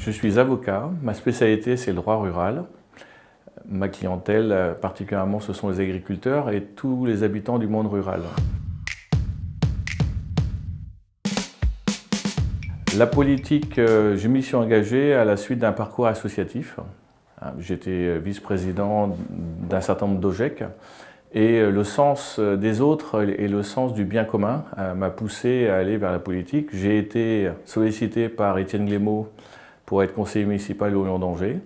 Je suis avocat, ma spécialité c'est le droit rural. Ma clientèle particulièrement ce sont les agriculteurs et tous les habitants du monde rural. La politique, je m'y suis engagé à la suite d'un parcours associatif. J'étais vice-président d'un certain nombre d'OGEC et le sens des autres et le sens du bien commun m'a poussé à aller vers la politique. J'ai été sollicité par Étienne Glémaud pour être conseiller municipal au Lion d'Angers.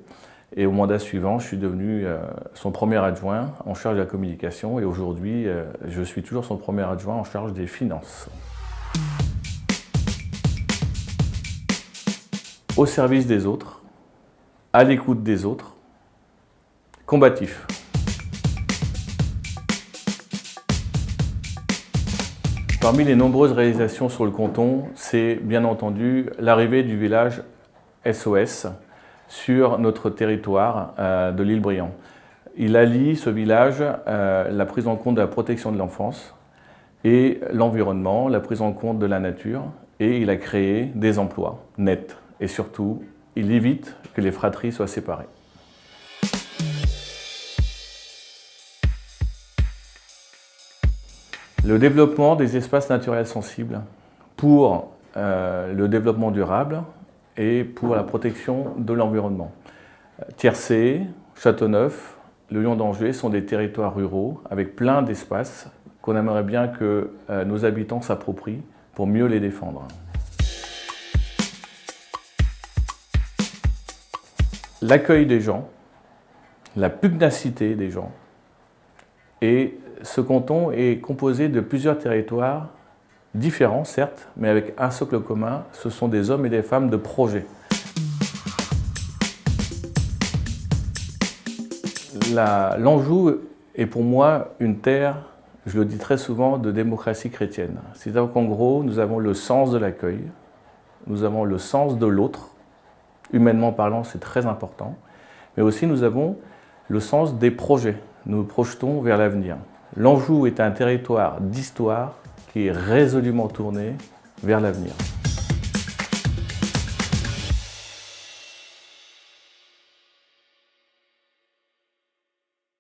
Et au mandat suivant, je suis devenu son premier adjoint en charge de la communication et aujourd'hui, je suis toujours son premier adjoint en charge des finances. Au service des autres, à l'écoute des autres, combatif. Parmi les nombreuses réalisations sur le canton, c'est bien entendu l'arrivée du village SOS sur notre territoire de l'île Briand. Il allie, ce village, la prise en compte de la protection de l'enfance et l'environnement, la prise en compte de la nature, et il a créé des emplois nets. Et surtout, il évite que les fratries soient séparées. Le développement des espaces naturels sensibles pour le développement durable et pour la protection de l'environnement. Tiercé, Châteauneuf, le Lion d'Angers sont des territoires ruraux avec plein d'espaces qu'on aimerait bien que nos habitants s'approprient pour mieux les défendre. L'accueil des gens, la pugnacité des gens, et ce canton est composé de plusieurs territoires différents, certes, mais avec un socle commun, ce sont des hommes et des femmes de projet. L'Anjou est pour moi une terre, je le dis très souvent, de démocratie chrétienne. C'est-à-dire qu'en gros, nous avons le sens de l'accueil, nous avons le sens de l'autre, humainement parlant, c'est très important, mais aussi nous avons le sens des projets. Nous nous projetons vers l'avenir. L'Anjou est un territoire d'histoire qui est résolument tourné vers l'avenir.